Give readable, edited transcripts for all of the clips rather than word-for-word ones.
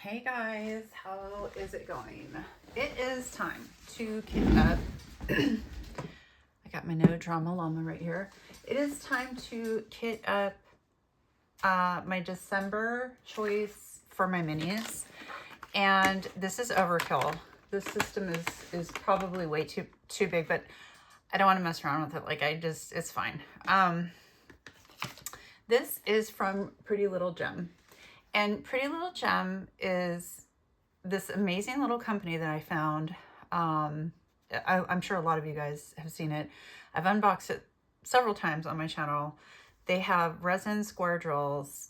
Hey guys, how is it going? It is time to kit up. I got my no drama llama right here. It is time to kit up my December choice for my minis. And this is overkill. This system is probably way too big, but I don't want to mess around with it. Like it's fine. This is from Pretty Little Gem. And Pretty Little Gem is this amazing little company that I found. I'm sure a lot of you guys have seen it. I've unboxed it several times on my channel. They have resin square drills.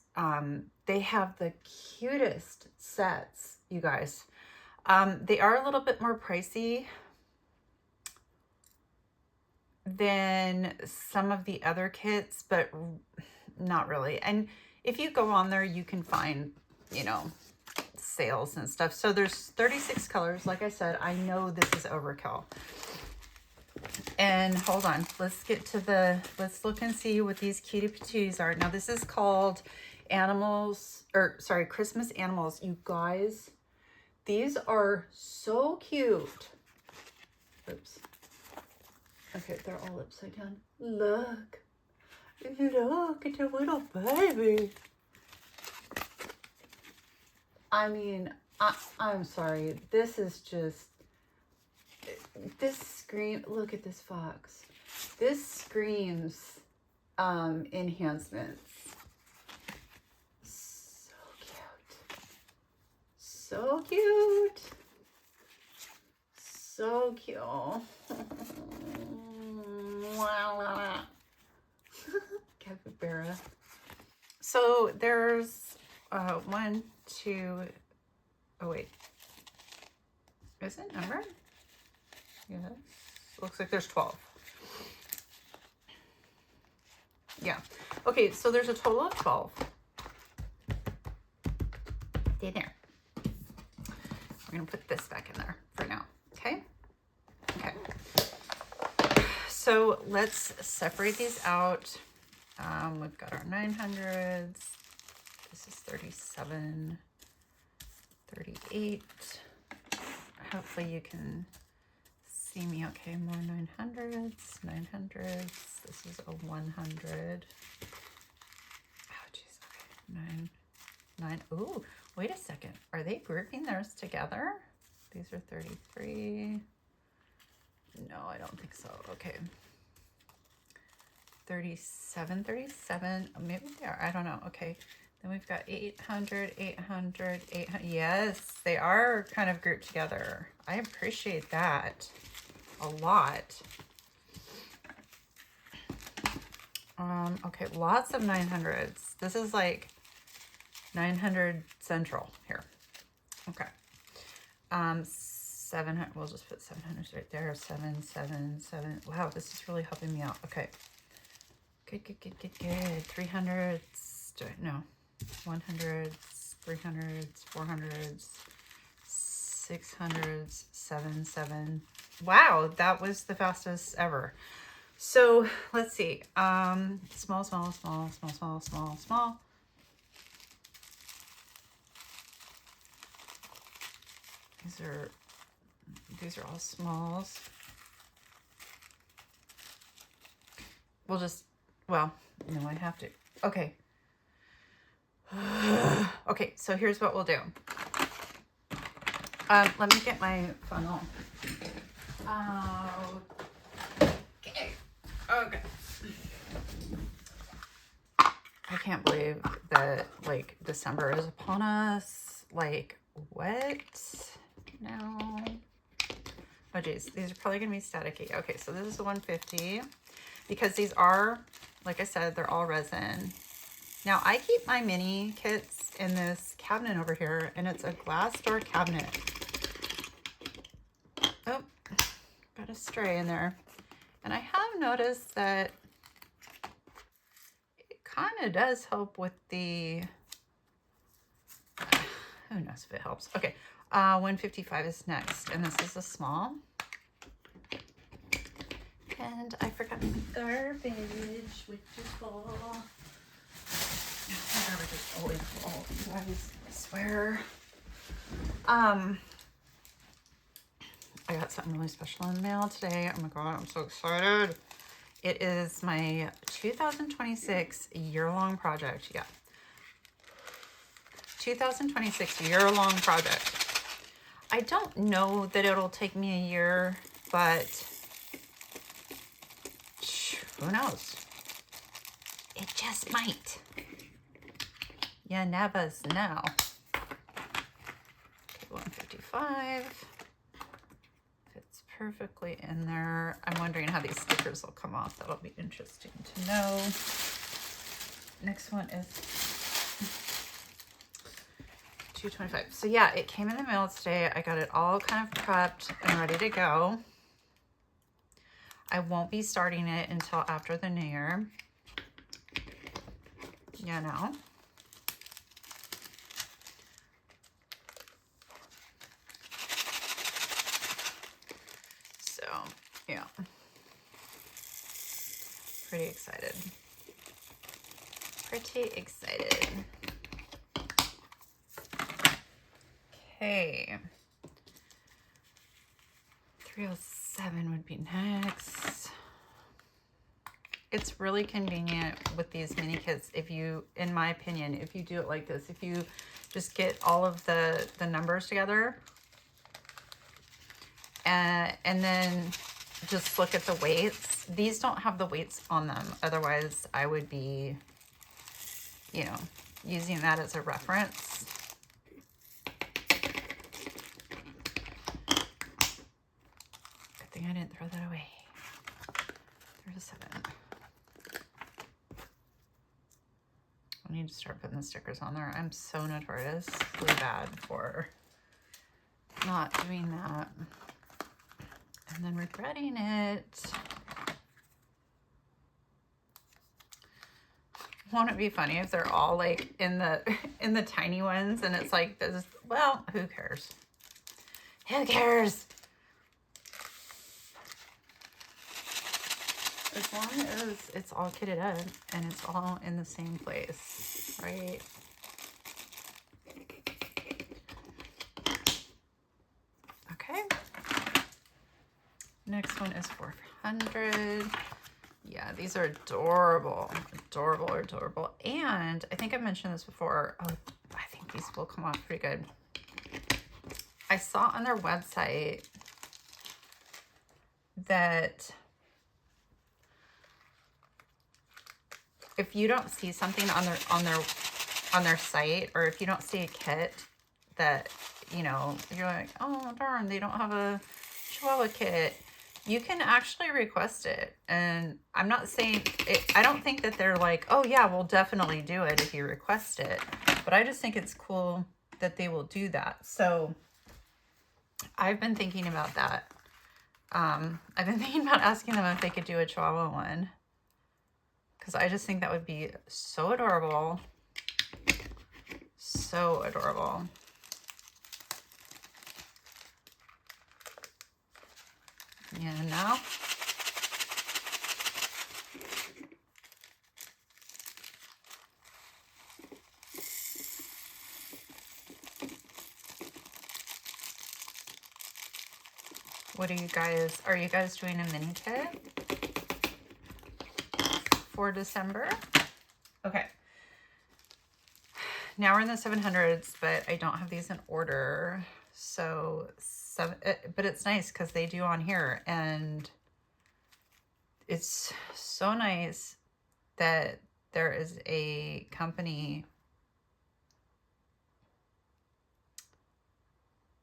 They have the cutest sets, you guys. They are a little bit more pricey than some of the other kits, but not really. And if you go on there, you can find, you know, sales and stuff. So there's 36 colors. Like I said, I know this is overkill. And hold on, let's get to let's look and see what these cutie patooties are. Now this is called Christmas Animals. You guys, these are so cute. Oops. Okay, they're all upside down. Look. Look at your little baby. I mean, I'm sorry. This is just, this scream. Look at this fox. This screams enhancements. So cute. So cute. So cute. Wow. Capybara. So there's one, two, oh wait, is it numbered? Yes, looks like there's 12. Yeah, okay, so there's a total of 12. Stay there. We're gonna put this back in there for now, okay? Okay. So let's separate these out. We've got our 900s. This is 37, 38. Hopefully you can see me okay. More 900s, 900s. This is a 100. Oh, jeez. Okay. 9. Ooh, wait a second. Are they grouping theirs together? These are 33. No, I don't think so. Okay. 37, 37. Maybe they are. I don't know. Okay. Then we've got 800, 800, 800. Yes, they are kind of grouped together. I appreciate that a lot. Okay, lots of 900s. This is like 900 Central here. Okay. 700, we'll just put 700s right there. 7, 7, 7. Wow, this is really helping me out. Okay. Good, good, good, good, good. 300s. No. 100s, 300s, 400s, 600s, 7, 7. Wow, that was the fastest ever. So let's see. Small, small, small, small, small, small, small. These are all smalls. We'll just, well, no, I have to. Okay. Okay, so here's what we'll do. Let me get my funnel. Okay. Okay. I can't believe that, like, December is upon us. Like, what? No. Oh, geez. These are probably going to be staticky. Okay, so this is a 150. Because these are, like I said, they're all resin. Now, I keep my mini kits in this cabinet over here, and it's a glass door cabinet. Oh, got a stray in there. And I have noticed that it kind of does help with the, who knows if it helps. Okay, 155 is next, and this is a small. And I forgot my garbage, which is full. My garbage is always full, you guys, I swear. I got something really special in the mail today. Oh my God, I'm so excited. It is my 2026 year-long project. Yeah. 2026 year-long project. I don't know that it'll take me a year, but who knows? It just might. You never know. Okay, 155. Fits perfectly in there. I'm wondering how these stickers will come off. That'll be interesting to know. Next one is 225. So yeah, it came in the mail today. I got it all kind of prepped and ready to go. I won't be starting it until after the new year. You know. So, yeah. Pretty excited. Pretty excited. Okay. 307 would be next. It's really convenient with these mini kits if you, in my opinion, if you do it like this, if you just get all of the numbers together and then just look at the weights. These don't have the weights on them. Otherwise, I would be, you know, using that as a reference. Good thing I didn't throw that away. There's a 7. I need to start putting the stickers on there. I'm so notoriously bad for not doing that and then regretting it. Won't it be funny if they're all like in the tiny ones and it's like this? Well, who cares? Who cares? As long as it's all kitted up and it's all in the same place, right? Okay. Next one is 400. Yeah, these are adorable, adorable, adorable. And I think I mentioned this before. Oh, I think these will come off pretty good. I saw on their website that if you don't see something on their site, or if you don't see a kit that, you know, you're like, oh darn, they don't have a Chihuahua kit, you can actually request it. And I'm not saying it, I don't think that they're like, oh yeah, we'll definitely do it if you request it, but I just think it's cool that they will do that. So I've been thinking about that. I've been thinking about asking them if they could do a Chihuahua one, because I just think that would be so adorable. So adorable. You know? What are you guys doing a mini kit for December? Okay. Now we're in the 700s, but I don't have these in order. So but it's nice because they do on here, and it's so nice that there is a company.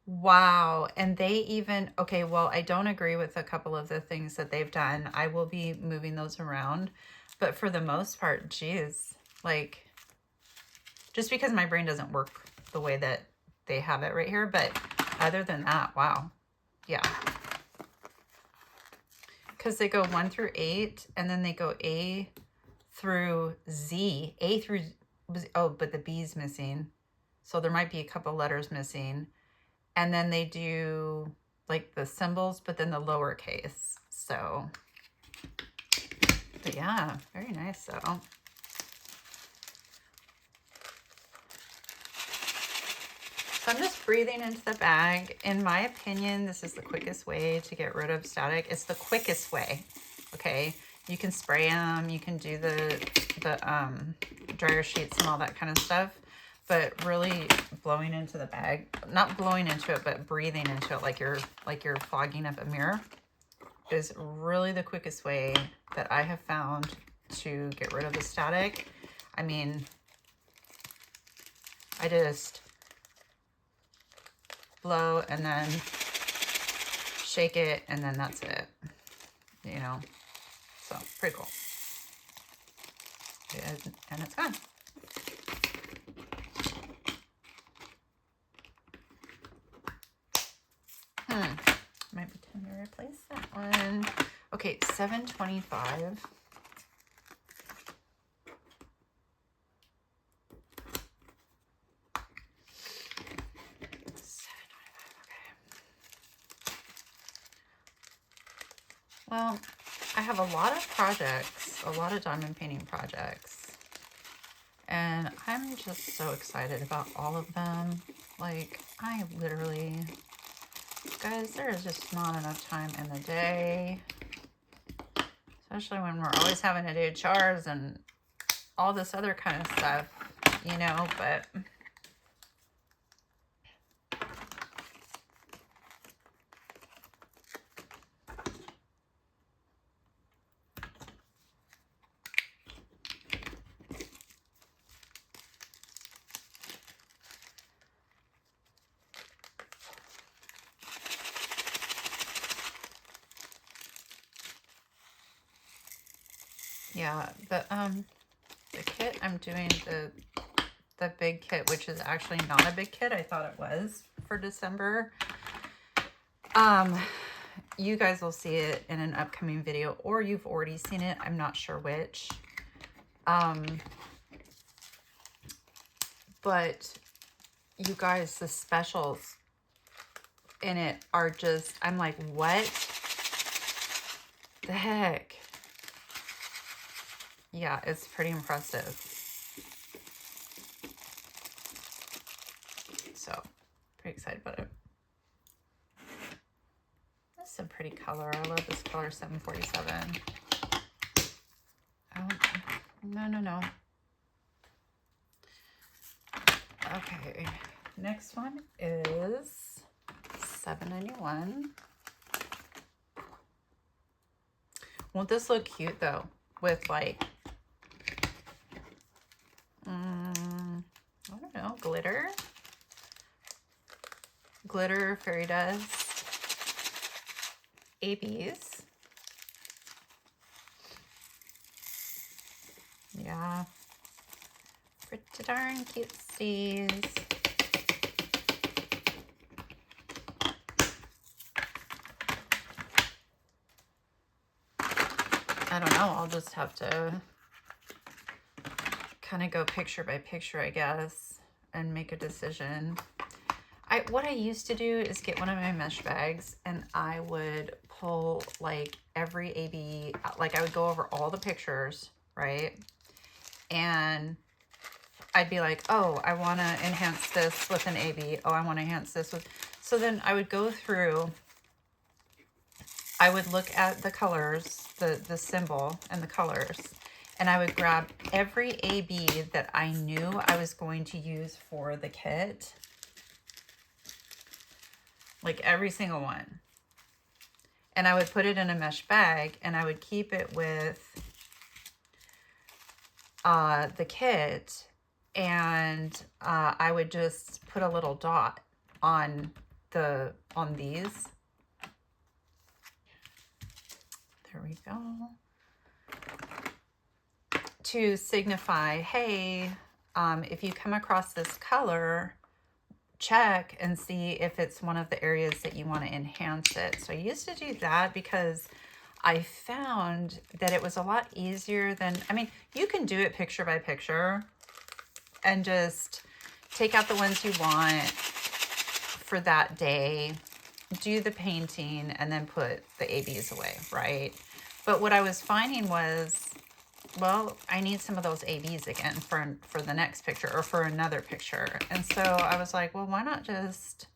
Wow. And they even, okay, well, I don't agree with a couple of the things that they've done. I will be moving those around, but for the most part, geez, like, just because my brain doesn't work the way that they have it right here, but other than that, wow. Yeah. Because they go 1 through 8, and then they go A through Z. A through, oh, but the B's missing. So there might be a couple letters missing. And then they do like the symbols, but then the lowercase. So, but yeah, very nice. So, So I'm just breathing into the bag. In my opinion, this is the quickest way to get rid of static. It's the quickest way, okay? You can spray them, you can do the dryer sheets and all that kind of stuff, but really blowing into the bag, not blowing into it, but breathing into it like you're fogging up a mirror is really the quickest way that I have found to get rid of the static. I mean, I just blow and then shake it and then that's it, you know, so pretty cool. And it's gone. Might be time to replace that one. Okay, $7.25. Well, I have a lot of projects, a lot of diamond painting projects, and I'm just so excited about all of them. Like, I literally, guys, there is just not enough time in the day, especially when we're always having to do chores and all this other kind of stuff, you know, but yeah, the kit I'm doing, the big kit, which is actually not a big kit. I thought it was for December. You guys will see it in an upcoming video, or you've already seen it. I'm not sure which. But you guys, the specials in it are just, I'm like, what the heck? Yeah, it's pretty impressive. So, pretty excited about it. This is a pretty color. I love this color, 747. Oh, no. Okay, next one is $7.91. Won't this look cute though? With like, I don't know, glitter fairy dust, ABs. Yeah, pretty darn cutesies. I don't know, I'll just have to kind of go picture by picture, I guess, and make a decision. What I used to do is get one of my mesh bags and I would pull like every AB, like I would go over all the pictures, right? And I'd be like, oh, I want to enhance this with an AB. Oh, I want to enhance this with, so then I would go through, I would look at the colors, the symbol and the colors, and I would grab every AB that I knew I was going to use for the kit. Like every single one. And I would put it in a mesh bag and I would keep it with the kit, and I would just put a little dot on these. There we go. To signify, hey, if you come across this color, check and see if it's one of the areas that you want to enhance it. So I used to do that because I found that it was a lot easier than, I mean, you can do it picture by picture and just take out the ones you want for that day, do the painting, and then put the ABs away, right? But what I was finding was well, I need some of those ABs again for the next picture or for another picture. And so I was like, well, why not just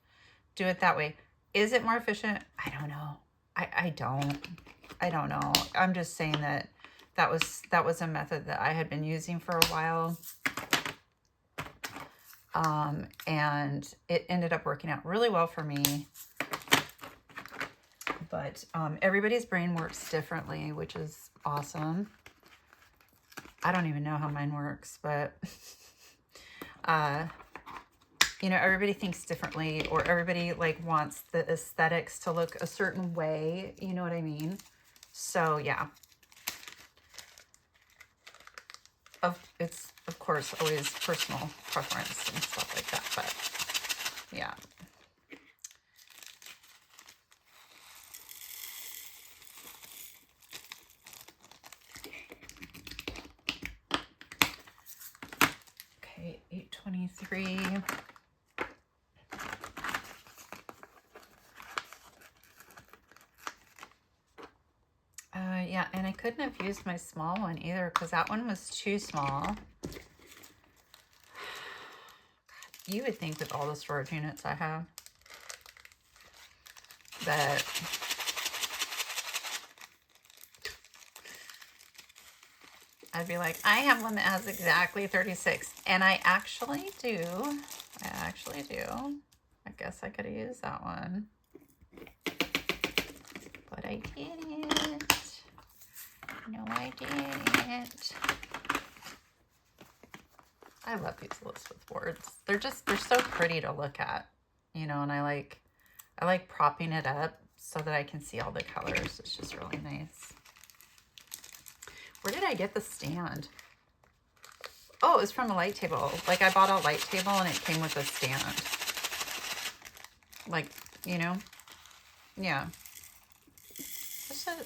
do it that way? Is it more efficient? I don't know. I don't know. I'm just saying that was a method that I had been using for a while. And it ended up working out really well for me. But everybody's brain works differently, which is awesome. I don't even know how mine works, but you know, everybody thinks differently, or everybody like wants the aesthetics to look a certain way. You know what I mean? So yeah, it's of course always personal preference and stuff like that, but yeah. Okay, 823. Yeah, and I couldn't have used my small one either because that one was too small. You would think with all the storage units I have that I'd be like, I have one that has exactly 36. And I actually do. I guess I could have used that one. But I didn't. No, I didn't. I love these lists with boards. They're so pretty to look at, you know, and I like propping it up so that I can see all the colors. It's just really nice. Where did I get the stand? Oh, it was from a light table. Like I bought a light table and it came with a stand. Like, you know, yeah. Just an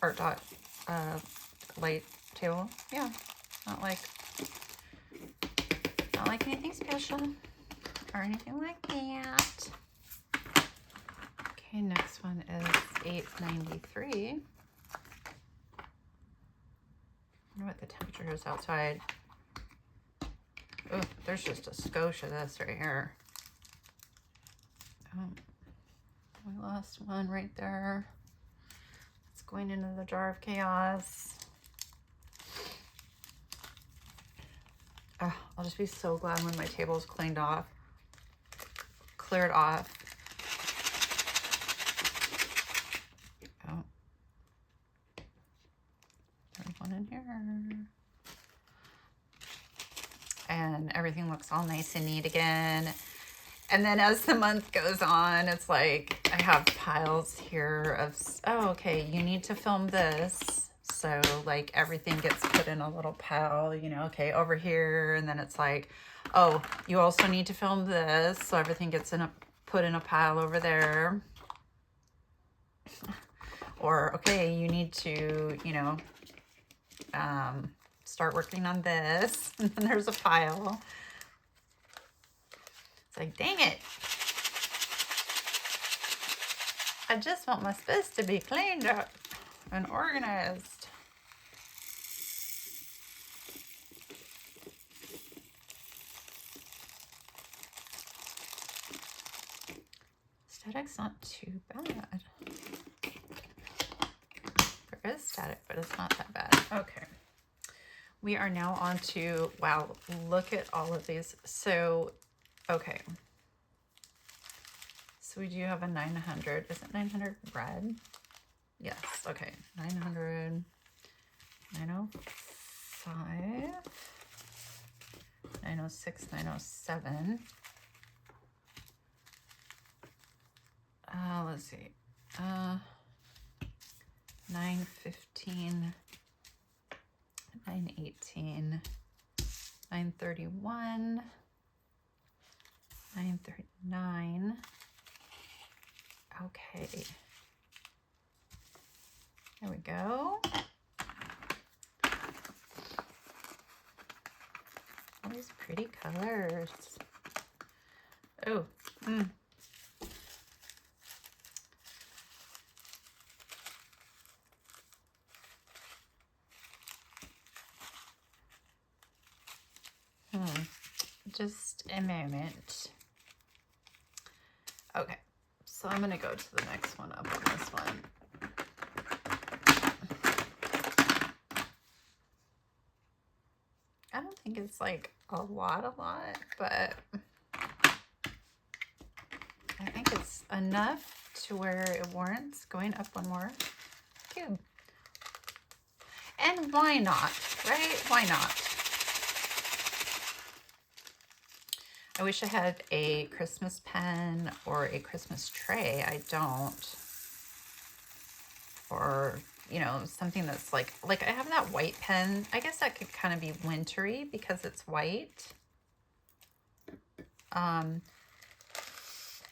art dot light table. Yeah, not like anything special or anything like that. Okay, next one is 893. I wonder what the temperature is outside. Oh, there's just a skosh of this right here. Oh, we lost one right there. It's going into the jar of chaos. Oh, I'll just be so glad when my table is cleared off. Oh, there's one in here. And everything looks all nice and neat again. And then as the month goes on, it's like I have piles here of, oh, okay, you need to film this. So like everything gets put in a little pile, you know, okay, over here. And then it's like, oh, you also need to film this. So everything gets put in a pile over there. Or, okay, you need to, you know, start working on this. And then there's a pile. It's like, dang it. I just want my space to be cleaned up and organized. Static's not too bad. There is static, but it's not that bad. Okay. We are now on to, wow, look at all of these. So, okay. So we do have a 900. Is it 900 red? Yes. Okay. 900, 905, 906, 907. Let's see. 915, 918, 931, 939. Okay. There we go. All these pretty colors. Oh, just a moment. Okay, so I'm gonna go to the next one up on this one. I don't think it's like a lot, but I think it's enough to where it warrants going up one more cube. And why not, right? Why not? I wish I had a Christmas pen or a Christmas tray. I don't. Or, you know, something that's like I have that white pen. I guess that could kind of be wintry because it's white.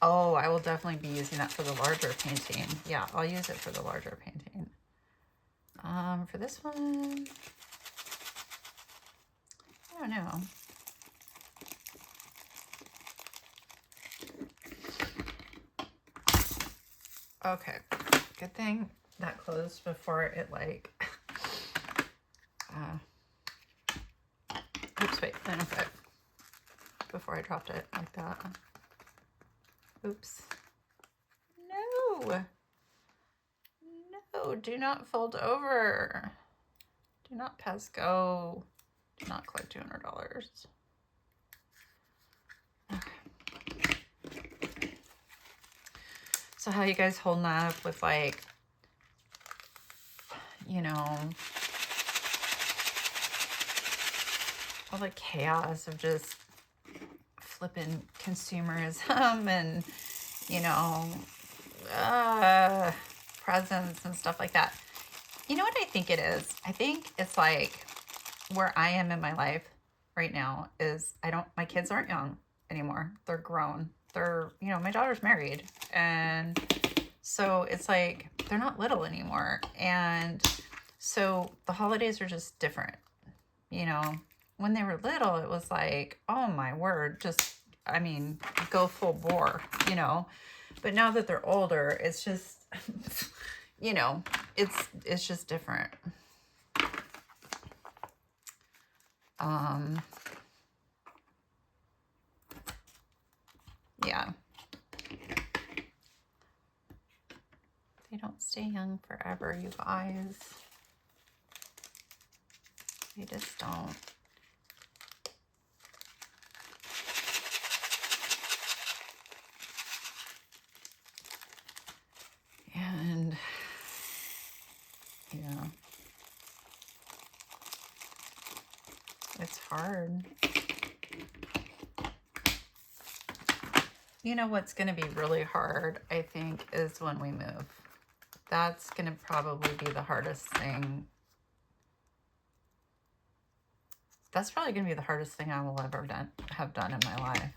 Oh, I will definitely be using that for the larger painting. Yeah, I'll use it for the larger painting. For this one, I don't know. Okay, good thing that closed before it like, oops, wait, then okay, before I dropped it like that. Oops. No, no, do not fold over. Do not pass go. Do not collect $200. Okay. So how you guys holding up with like, you know, all the chaos of just flipping consumerism and, you know, presents and stuff like that. You know what I think it is? I think it's like where I am in my life right now is my kids aren't young anymore. They're grown. They're, you know, my daughter's married. And so it's like, they're not little anymore. And so the holidays are just different. You know, when they were little, it was like, oh my word, just, I mean, go full bore, you know. But now that they're older, it's just, you know, it's just different. Yeah. They don't stay young forever, you guys. They just don't. And yeah, it's hard. You know what's going to be really hard, I think, is when we move. That's going to probably be the hardest thing. That's probably going to be the hardest thing I will ever have done in my life.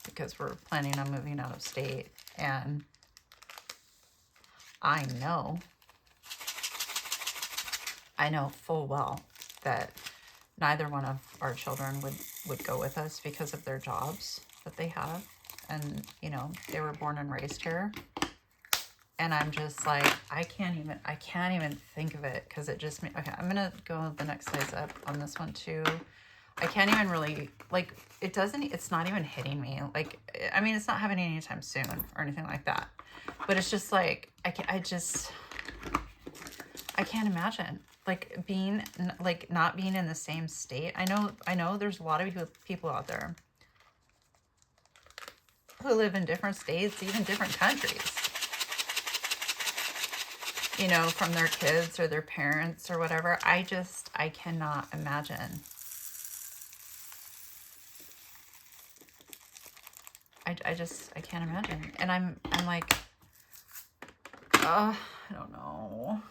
Because we're planning on moving out of state. And I know full well that neither one of our children would go with us because of their jobs that they have. And, you know, they were born and raised here. And I'm just like, I can't even think of it because it just, okay, I'm going to go the next size up on this one too. I can't even really, like, it's not even hitting me. Like, I mean, it's not happening anytime soon or anything like that. But it's just like, I can't imagine, like, being, like, not being in the same state. I know there's a lot of people out there who live in different states, even different countries. You know, from their kids or their parents or whatever. I cannot imagine. I can't imagine. And I'm like, I don't know.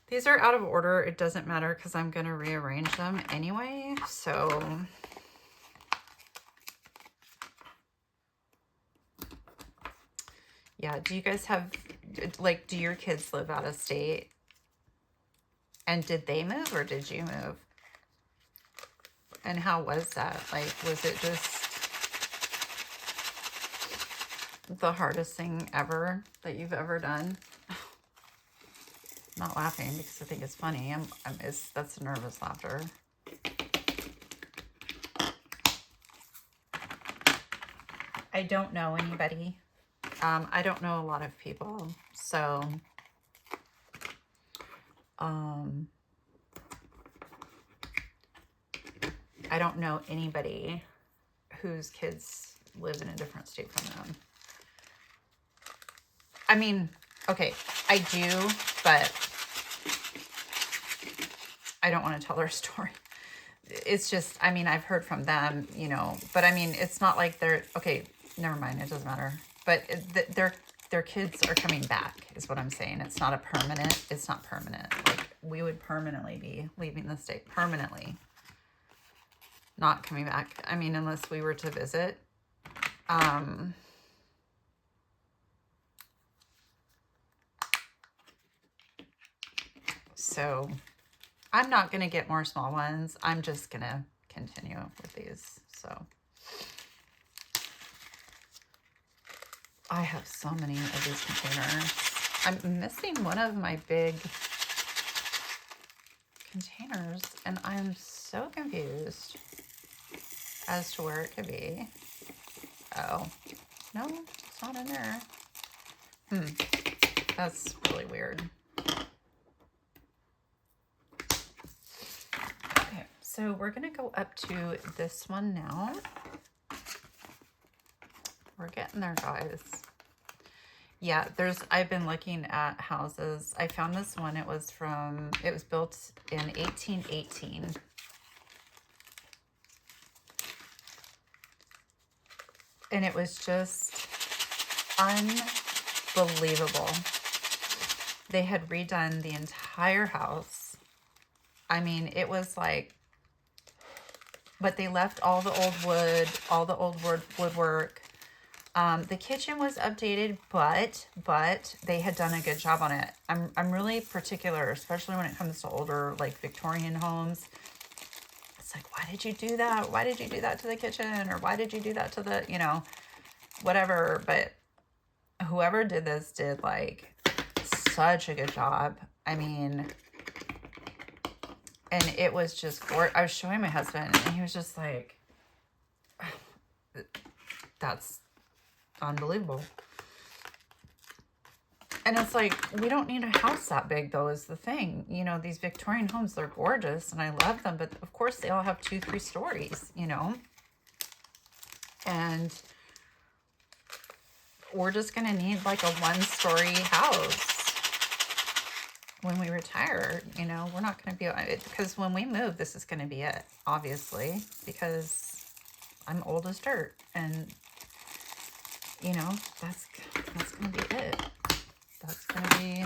These are out of order. It doesn't matter because I'm going to rearrange them anyway. So yeah, do you guys have, like, do your kids live out of state? And did they move or did you move? And how was that? Like, was it just the hardest thing ever that you've ever done? I'm not laughing because I think it's funny. That's nervous laughter. I don't know anybody. I don't know a lot of people, so I don't know anybody whose kids live in a different state from them. I mean, okay, I do, but I don't want to tell their story. It's just, I mean, I've heard from them, you know, but I mean, it's not like they're, okay, never mind, it doesn't matter. But their kids are coming back, is what I'm saying. It's not permanent. Like, we would permanently be leaving the state, permanently. Not coming back. I mean, unless we were to visit. So I'm not going to get more small ones. I'm just going to continue with these. So I have so many of these containers. I'm missing one of my big containers, and I'm so confused as to where it could be. Oh, no, it's not in there. That's really weird. Okay, so we're gonna go up to this one now. We're getting there, guys. Yeah, I've been looking at houses. I found this one. It was built in 1818. And it was just unbelievable. They had redone the entire house. I mean, it was like, but they left all the old wood, all the old woodwork. The kitchen was updated, but they had done a good job on it. I'm really particular, especially when it comes to older, like, Victorian homes. It's like, why did you do that? Why did you do that to the kitchen? Or why did you do that to the, you know, whatever. But whoever did this did, like, such a good job. I mean, and it was just gorgeous. I was showing my husband, and he was just like, that's unbelievable. And it's like, we don't need a house that big, though, is the thing. You know, these Victorian homes, they're gorgeous, and I love them. But, of course, they all have 2-3 stories, you know. And we're just going to need, like, a 1-story house when we retire. You know, we're not going to be... Because when we move, this is going to be it, obviously. Because I'm old as dirt. And, you know, that's going to be it. That's going to be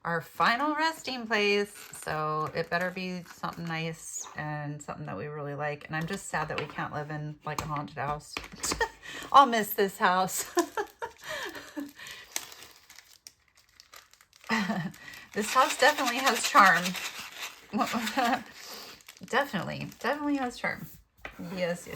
our final resting place. So it better be something nice and something that we really like. And I'm just sad that we can't live in, like, a haunted house. I'll miss this house. This house definitely has charm. Definitely has charm. Yes.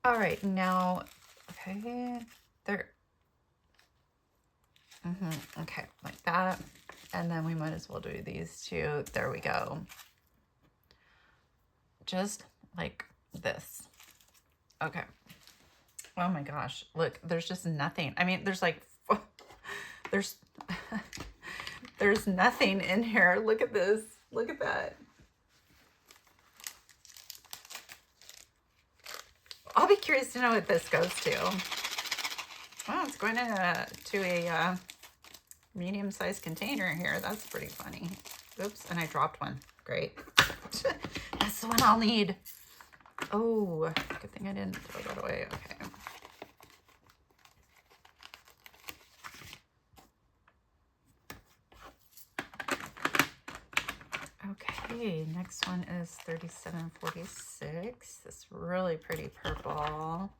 All right, now, okay, there, okay, like that, and then we might as well do these two. There we go. Just like this. Okay. Oh my gosh, look, there's just nothing. I mean, there's like, there's nothing in here. Look at this. Look at that. I'll be curious to know what this goes to. Well, it's going to a medium-sized container here. That's pretty funny. Oops, and I dropped one. Great. That's the one I'll need. Oh, good thing I didn't throw that away. Okay. Okay, next one is 3746. This really pretty purple.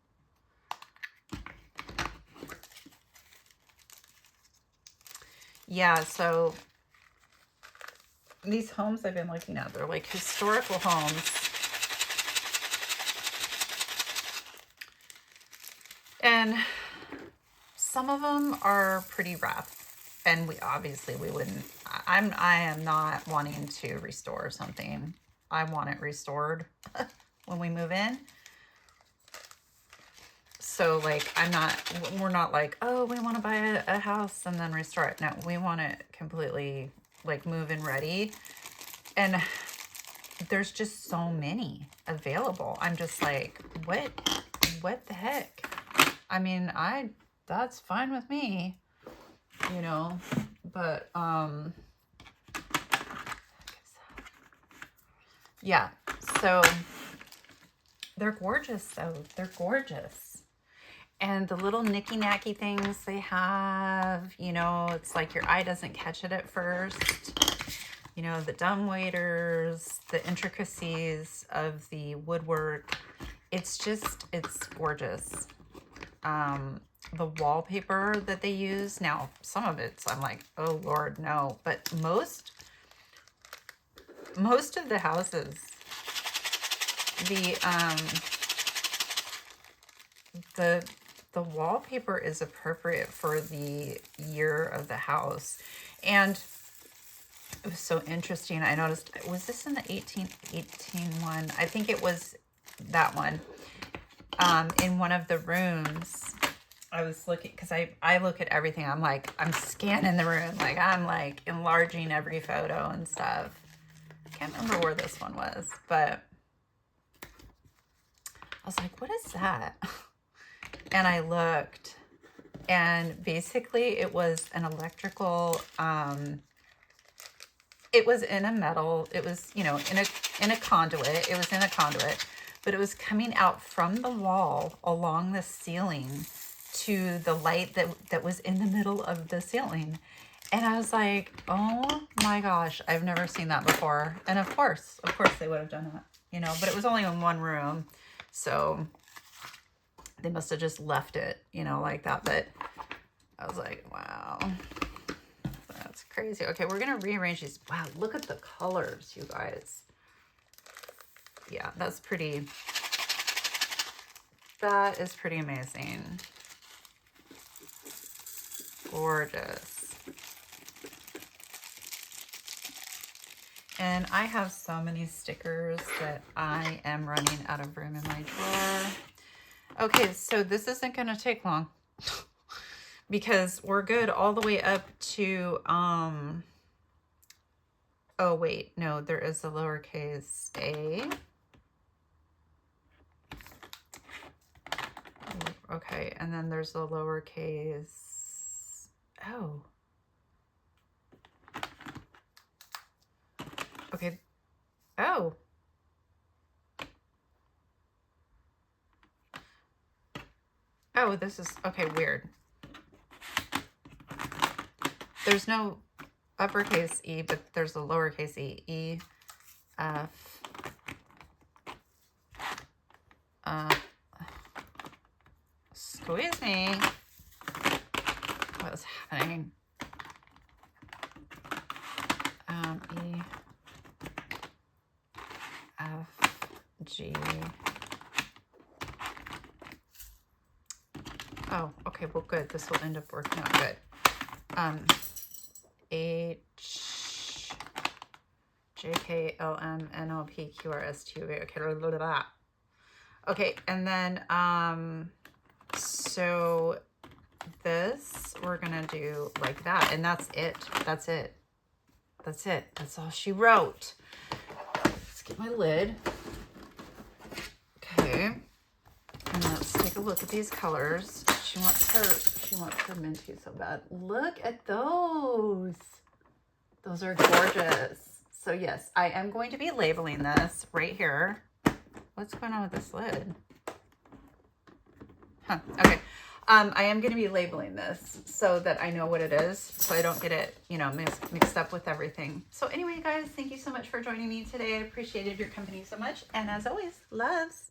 Yeah, so these homes I've been looking at, they're like historical homes. And some of them are pretty rough, and we wouldn't. I am not wanting to restore something. I want it restored when we move in. So like, we're not like, oh, we want to buy a house and then restore it. No, we want it completely like move in ready. And there's just so many available. I'm just like, what the heck? I mean, that's fine with me, you know, but, yeah, so they're gorgeous though. They're gorgeous. And the little knicky-knacky things they have, you know, it's like your eye doesn't catch it at first. You know, the dumb waiters, the intricacies of the woodwork. It's gorgeous. The wallpaper that they use. Now, some of it's, I'm like, oh Lord, no. But most of the houses, the wallpaper is appropriate for the year of the house. And it was so interesting. I noticed, was this in the 1818 one? I think it was that one. In one of the rooms, I was looking, because I look at everything. I'm like, I'm scanning the room. Like, I'm like enlarging every photo and stuff. I can't remember where this one was, but I was like, what is that? And I looked, and basically it was an electrical, it was in a metal, it was, you know, in a conduit. It was in a conduit, but it was coming out from the wall along the ceiling to the light that was in the middle of the ceiling. And I was like, oh my gosh, I've never seen that before. And of course they would have done that, you know, but it was only in one room. So they must have just left it, you know, like that. But I was like, wow, that's crazy. Okay, we're going to rearrange these. Wow, look at the colors, you guys. Yeah, that is pretty amazing. Gorgeous. And I have so many stickers that I am running out of room in my drawer. Okay, so this isn't going to take long because we're good all the way up to, oh wait, no, there is a lowercase a. Okay, and then there's a lowercase, oh. Okay, oh. Oh, this is, okay, weird. There's no uppercase E, but there's a lowercase e. E, F, squeeze me. What is happening? E, F, G. Oh, okay, well, good. This will end up working out good. H, J, K, L, M, N, O, P, Q, R, S, T, U, V. Okay, blah, blah, blah. Okay, and then, so this, we're gonna do like that, and that's it. That's it. That's it. That's all she wrote. Let's get my lid. Okay. And let's take a look at these colors. She wants her minty so bad. Look at those. Those are gorgeous. So yes, I am going to be labeling this right here. What's going on with this lid? Huh, okay. I am going to be labeling this so that I know what it is, so I don't get it, you know, mixed up with everything. So anyway, guys, thank you so much for joining me today. I appreciated your company so much. And as always, loves.